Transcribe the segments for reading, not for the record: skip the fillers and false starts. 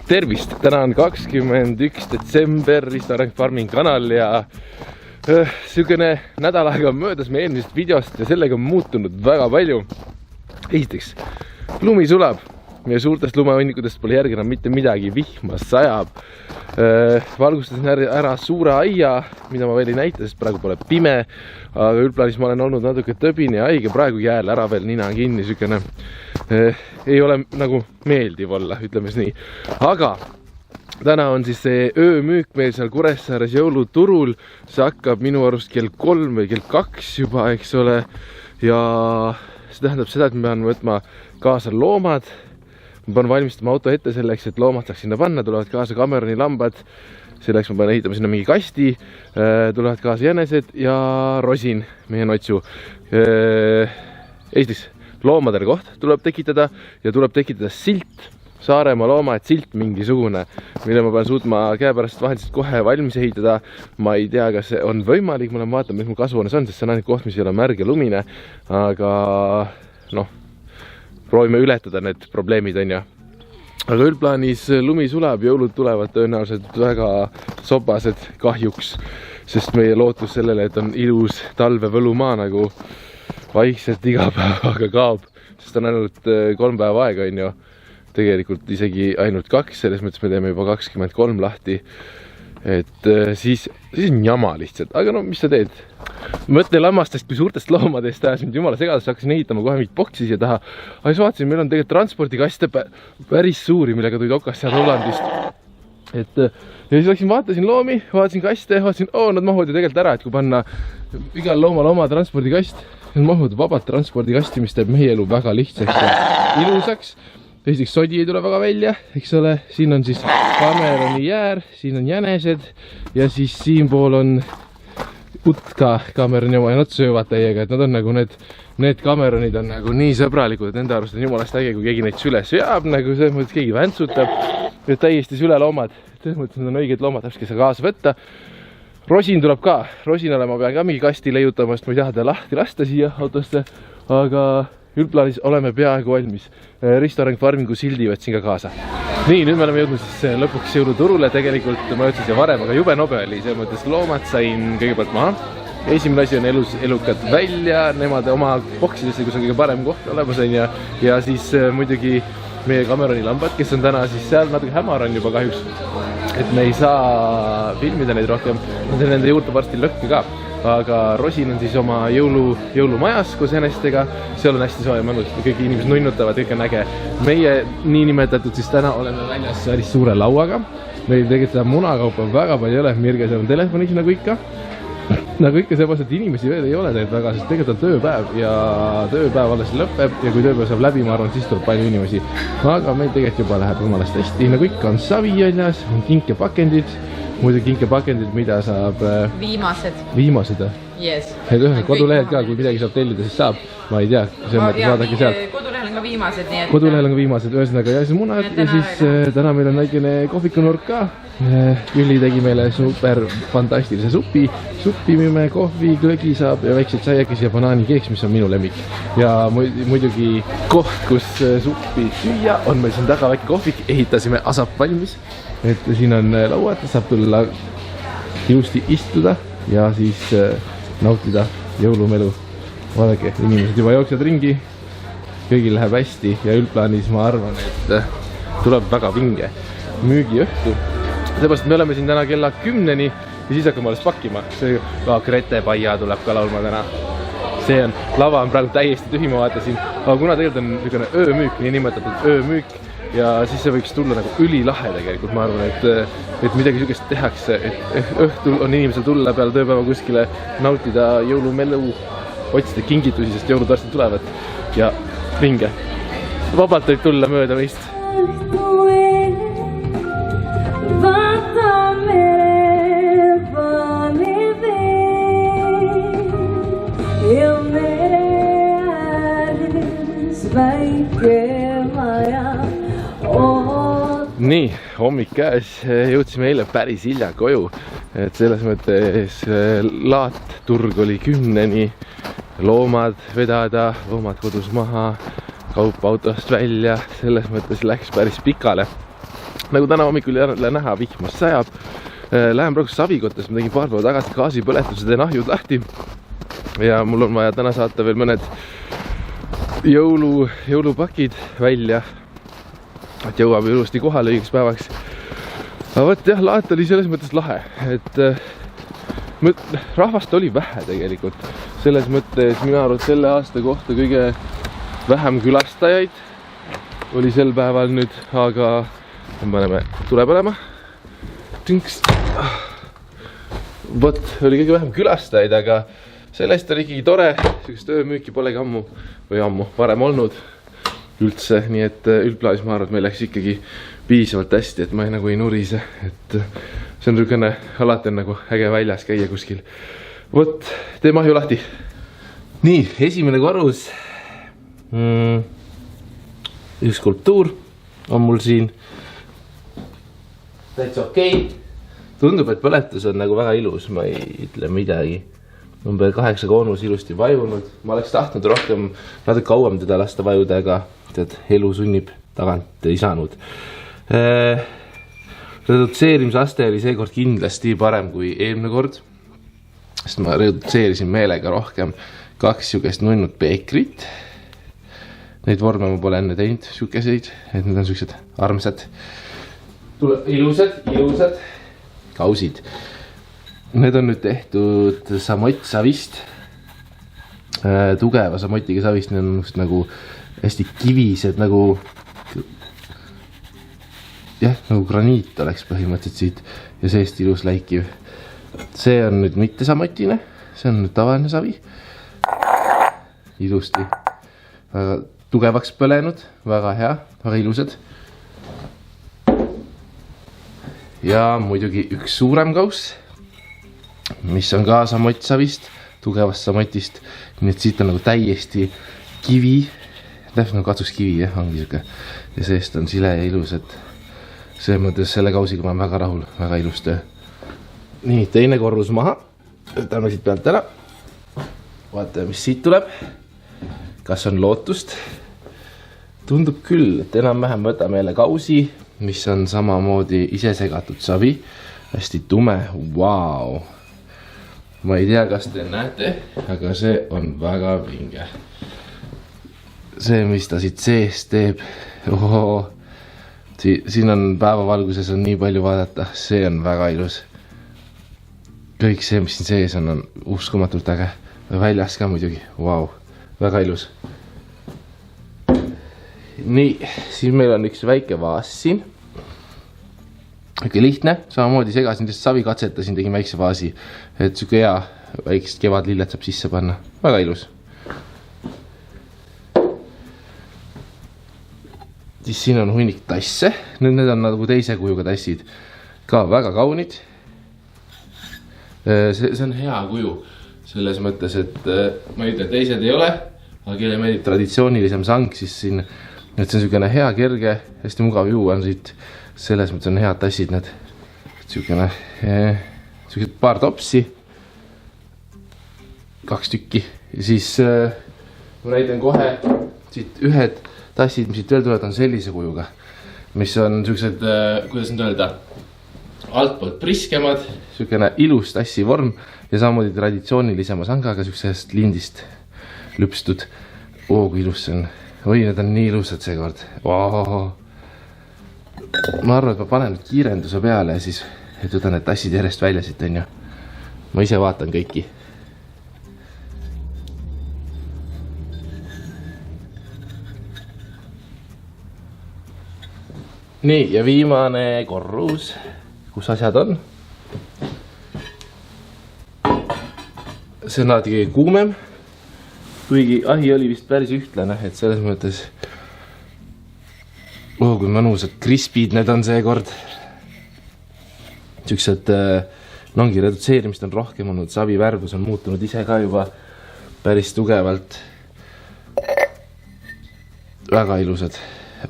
Tervist! Täna on 21. detsember, Risto Areng Farming kanal ja sihukene nädal aega on möödas meie eelmisest videost ja sellega on muutunud väga palju. Esiteks, lumi sulab. Meie suurtest lumehunnikutest pole järgi enam mitte midagi, vihma sajab. Valgustasin ära suure aia, mida ma veel ei näita, sest praegu pole pime. Aga üldplaanis ma olen olnud natuke tõbine ja haige, praegu jääl ära veel nina kinni, sihukene ei ole nagu meeldiv olla, ütleme nii. Aga täna on siis see öömüük meil seal Kuressaares jõuluturul. See hakkab minu arust kell 3 või kell 2 juba, eks ole. Ja see tähendab seda, et me peame võtma kaasa loomad. Ma pean valmistama auto ette selleks, et loomad saaks sinna panna. Tulevad kaasa Cameroni lambad. Selleks ma pean ehitama sinna mingi kasti. Tulevad kaasa jänesed ja rosin, meie notsu. Eestis loomadele koht tuleb tekitada ja tuleb tekitada silt. Saaremaa looma, et silt mingisugune, mille ma pean suutma käepärast vahendusest kohe valmis ehitada. Ma ei tea, kas see on võimalik. Ma olen vaatama, mis mul kasvuhoones on, sest see on ainult koht, mis ei ole märg ja lumine. Aga noh, proovime ületada need probleemid, on ja. Aga üldplaanis lumi sulab, jõulud tulevad tõenäoliselt väga sobased kahjuks, sest meie lootus sellele, et on ilus talve võlumaa nagu vaikselt iga päevaga kaob, sest on ainult 3 päeva aega, on ju. Tegelikult isegi ainult 2, selles mõttes me teeme juba 23 lahti. Et siis on jama lihtsalt, aga no mis sa teed? Mõtlen lammastest kui suurtest loomadest ajas mind jumala segadust, hakkasin ehitama kohe mingit boksi siia taha. Aga siis vaatasin, meil on tegelikult transpordikaste päris suuri, millega tulid okast sealt Hollandist. Ja siis läksin, vaatasin loomi, vaatasin kaste, vaatasin, nad mahuvad ju tegelikult ära, et kui panna igal loomal oma transpordikast, need mahuvad vabalt transpordikasti, mis teeb meie elu väga lihtsaks ja ilusaks. Esiteks sodi ei tule väga välja, eks ole, siin on siis Cameroni jäär, siin on jänesed ja siis siinpool on utka Cameroni oma ja nad söövad täiega, et nad on nagu need Cameronid on nagu nii sõbralikud, et nende arust on jumalast äge, kui keegi neid süles veab, nagu selles mõttes keegi väntsutab ja täiesti süleloomad, selles mõttes nad on õiged loomad, täpselt kes kaasa võtta. Rosin tuleb ka, rosinale ma pean ka mingi kasti leiutama, sest ma ei taha ta lahti lasta siia autosse, aga üldplaanis oleme peaaegu valmis. Risto Areng Farmingu sildi võtsin ka kaasa. Nii, nüüd me oleme jõudnud siis lõpuks jõuluturule. Tegelikult ma jõudsin siia varem, aga jube nobe oli. Selles mõttes loomad sain kõigepealt maha. Esimene asi on elukad välja, nemad oma boksidesse, kus on kõige parem koht olemas on ja siis muidugi meie Cameroni lambad, kes on täna siis seal natuke hämar on juba kahjuks. Et me ei saa filmida neid rohkem. Ma teen nende juurde varsti lõkke ka. Aga rosin on siis oma jõulumajas koos jänestega. Seal on hästi soe mõnus, kõik inimesed nunnutavad, kõik on äge. Meie niinimetatud siis täna oleme väljas päris suure lauaga. Meil tegelikult seda munakaupa väga palju ei ole, Mirge seal on telefonis nagu ikka. Nagu ikka seepärast, et inimesi veel ei ole tegelikult väga, sest tegelikult on tööpäev ja tööpäev alles lõpeb ja kui tööpäev saab läbi, ma arvan, siis tuleb palju inimesi. Aga meil tegelikult juba läheb jumalast hästi, nagu ikka on savi väljas, on kinkepakendid. Muidu kinkepakendid, mida saab... Viimased, yes. Et ühe kodulehel ka, kui midagi saab tellida, siis saab. Ma ei tea, vaadake sealt. Kodulehel on ka viimased. Kodulehel on ka viimased, ühesõnaga ja siis munad ja siis täna meil on väikene kohvikunurk ka. Jüli tegi meile super fantastilise suppi. Suppi müüme, kohvi, glögi saab ja väikseid saiakesi ja banaanikeeks, mis on minu lemmik. Ja muidugi koht, kus suppi süüa, on meil siin taga väike kohvik, ehitasime asap valmis. Et siin on lauad, saab tulla ilusti istuda ja siis nautida jõulumelu. Vaadake, inimesed juba jooksevad ringi, kõigil läheb hästi ja üldplaanis ma arvan, et tuleb väga vinge müügiõhtu. Seepärast me oleme siin täna kella 10-ni ja siis hakkame alles pakkima. See Grete Paia tuleb ka laulma täna. See on, lava on praegu täiesti tühi, ma vaatasin. Aga kuna tegelikult on niisugune öömüük, nii nimetatud öömüük, ja siis see võiks tulla nagu ülilahe tegelikult, ma arvan, et midagi sugust tehakse, et õhtul on inimesel tulla peale tööpäeva kuskile nautida jõulumelu, otsida kingitusi, sest jõulud varsti tulevad ja vinge. Vabalt võib tulla mööda meist. Nii, hommik käes, jõudsime eile päris hilja koju, et selles mõttes laatturg oli 10-ni, loomad vedada, loomad kodus maha, kaup autost välja, selles mõttes läks päris pikale. nagu täna hommikul jälle näha, vihmas sajab. Lähen praegu Savikottes, ma tegin paar päeva tagasi gaasipõletuse, teen ahjud lahti. Ja mul on vaja täna saata veel mõned jõulupakid välja. Et jõuab ilusti kohale õigeks päevaks. Aga võt jah, laat oli selles mõttes lahe, et rahvast oli vähe tegelikult. Selles mõttes minu arvates selle aasta kohta kõige vähem külastajaid oli sel päeval nüüd, aga paneme tule põlema. Tünks. Vot, oli kõige vähem külastajaid, aga sellest oli ikkagi tore. Sükest öömüüki polegi ammu varem olnud üldse. Nii et üldplaanis ma arvan, et meil läks ikkagi piisavalt hästi, et ma nagu ei nurise. Et see on niisugune, alati on nagu äge väljas käia kuskil. Vot, teeme ahju lahti. Nii, esimene korrus. Üks skulptuur on mul siin. Täitsa okei. Tundub, et põletus on nagu väga ilus, ma ei ütle midagi. Number 8 koonus ilusti vajunud. Ma oleks tahtnud rohkem natuke kauem teda lasta vajuda, aga tead, elu sunnib, tagant ei saanud. Redutseerimisaste oli seekord kindlasti parem kui eelmine kord, sest ma redutseerisin meelega rohkem 2 sugust nunnud peekrit. Neid vorme ma pole enne teinud, sukeseid, et need on sellised armsad, ilusad kausid. Need on nüüd tehtud samott savist, tugeva samotiga savist, need on nagu hästi kivised, nagu graniit oleks põhimõtteliselt siit ja seest ilus läikiv. See on nüüd mitte samotine, see on nüüd tavaline savi. Ilusti, väga tugevaks põlenud, väga hea, väga ilusad. Ja muidugi üks suurem kauss, mis on ka samottsavist, tugevast samotist. Nii et siit on nagu täiesti kivi, täpselt nagu katsuskivi, ongi siuke. Ja seest on sile ja ilus, et see mõttes selle kausiga ma olen väga rahul, väga ilus töö. Nii, teine korrus maha, võtame siit pealt ära. Vaatame, mis siit tuleb. Kas on lootust? Tundub küll, et enam-vähem võtame jälle kausi, mis on samamoodi ise segatud savi. Hästi tume, vau. Ma ei tea, kas te näete, aga see on väga vinge. See, mis ta siit sees teeb. Siin on päevavalguses on nii palju vaadata, see on väga ilus. Kõik see, mis siin sees on uskumatult äge. Väljas ka muidugi, vau, väga ilus. Nii, siis meil on üks väike vaas siin. Õige lihtne, samamoodi segasin, savi katsetasin, tegin väikse vaasi, et süke hea väikest kevadlillet saab sisse panna. Väga ilus. Siis siin on hunnik tasse, need on nagu teise kujuga tassid, ka väga kaunid. See on hea kuju, selles mõttes, et ma ei ütle, teised ei ole, aga kelle meeldib traditsioonilisem sang, siis siin, et see on niisugune hea, kerge, hästi mugav juua on siit, selles mõttes on head tassid need. Niisugune paar topsi, 2 tükki, ja siis ma näitan kohe siit ühed tassid, mis siit veel tulevad, on sellise kujuga, mis on niisugused, kuidas nüüd öelda, altpoolt priskemad, niisugune ilus tassi vorm ja samamoodi traditsioonilisema sangaga niisugusest lindist lüpstud. Kui ilus see on. Oi, need on nii ilusad seekord. Ma arvan, et ma panen nüüd kiirenduse peale ja siis, et võtan need tassid järjest välja siit, on ju. Ma ise vaatan kõiki. Nii, ja viimane korrus, kus asjad on. See on alati kõige kuumem, kuigi ahi oli vist päris ühtlane, et selles mõttes kui mõnusad krispid need on seekord. Siuksed, ongi redutseerimist on rohkem olnud, savi värvus on muutunud ise ka juba päris tugevalt. Väga ilusad,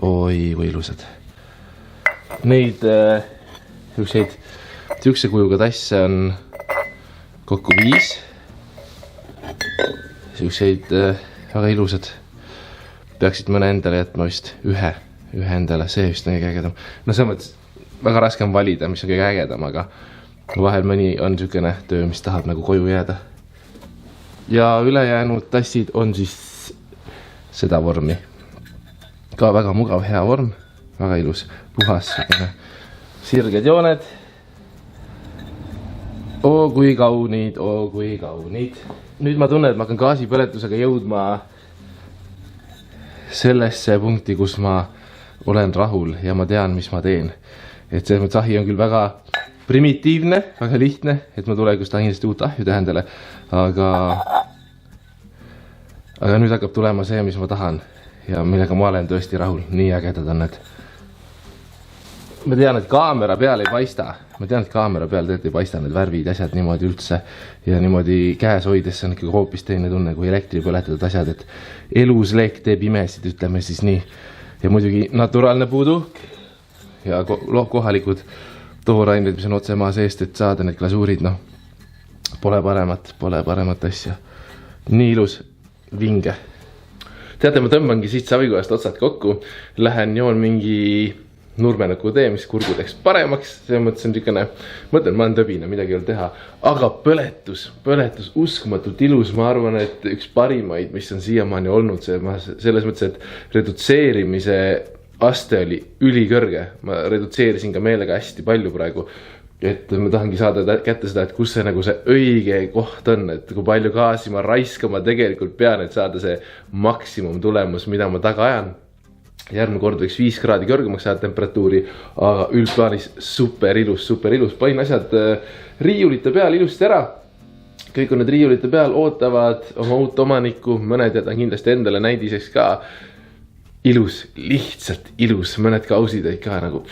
oi kui ilusad. Neid siukse kujuga tasse on kokku 5. Siukseid väga ilusad. Peaksid mõne endale jätma vist ühe endale, see vist on kõige ägedam. No see mõttes väga raske on valida, mis on kõige ägedam, aga vahel mõni on niisugune töö, mis tahab nagu koju jääda. Ja ülejäänud tassid on siis seda vormi. Ka väga mugav, hea vorm, väga ilus, puhas, sirged jooned. Oo kui kaunid, oo kui kaunid. Nüüd ma tunnen, et ma hakkan gaasipõletusega jõudma sellesse punkti, kus ma olen rahul ja ma tean, mis ma teen. Et selles mõttes ahi on küll väga primitiivne, väga lihtne, et ma tulevikus tahan kindlasti uut ahju teha endale, aga nüüd hakkab tulema see, mis ma tahan ja millega ma olen tõesti rahul. Nii ägedad on need. Ma tean, et kaamera peal ei paista. Ma tean, et kaamera peal tegelikult ei paista need värvid, asjad niimoodi üldse ja niimoodi käes hoides on ikkagi hoopis teine tunne kui elektri põletatud asjad, et elusleek teeb imesid, ütleme siis nii. Ja muidugi naturaalne puudu ja kohalikud toorained, mis on otse maa seest, et saada need glasuurid, noh, pole paremat asja. Nii ilus, vinge. Teate, ma tõmbangi siit savikohast otsad kokku, lähen joon mingi nurmenuku tee, mis kurgu teeks paremaks, see mõttes on niisugune, mõtlen, ma olen tõbine, midagi ei ole teha, aga põletus, uskumatult ilus, ma arvan, et üks parimaid, mis on siiamaani olnud, selles mõttes, et redutseerimise aste oli ülikõrge, ma redutseerisin ka meelega hästi palju praegu, et ma tahangi saada kätte seda, et kus see nagu see õige koht on, et kui palju gaasi ma raiskama tegelikult pean, et saada see maksimum tulemus, mida ma taga ajan. Järgmine kord võiks 5 kraadi kõrgemaks saada temperatuuri, aga üldplaanis super ilus. Panin asjad riiulite peal ilusti ära. Kõik on need riiulite peal, ootavad oma uut omanikku, mõned jätan kindlasti endale näidiseks ka. Ilus, lihtsalt ilus, mõned kausid olid ka nagu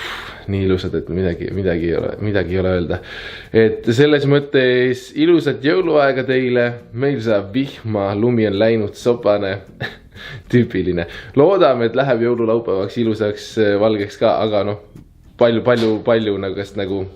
nii ilusad, et midagi ei ole öelda. Et selles mõttes ilusat jõuluaega teile, meil saab vihma, lumi on läinud sobane. Tüüpiline. Loodame, et läheb jõululaupäevaks ilusaks valgeks ka, aga noh, palju nagu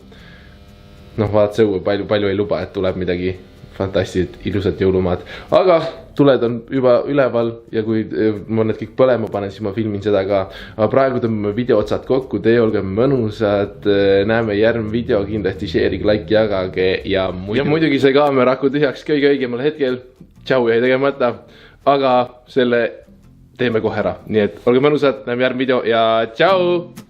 vaat see õue, palju ei luba, et tuleb midagi fantastilist, ilusat jõulumaad. Aga tuled on juba üleval ja kui ma need kõik põlema panen, siis ma filmin seda ka. Aga praegu tõmbame video otsad kokku, teie olge mõnusad, näeme järgmine video, kindlasti share'ige, like, jagage ja muidugi see kaamera aku tühjaks kõige õigemal hetkel. Tšau, jäi tegemata. Aga selle teeme kohe ära. Nii et olge mõnusad, näeme järgmine video ja tšau!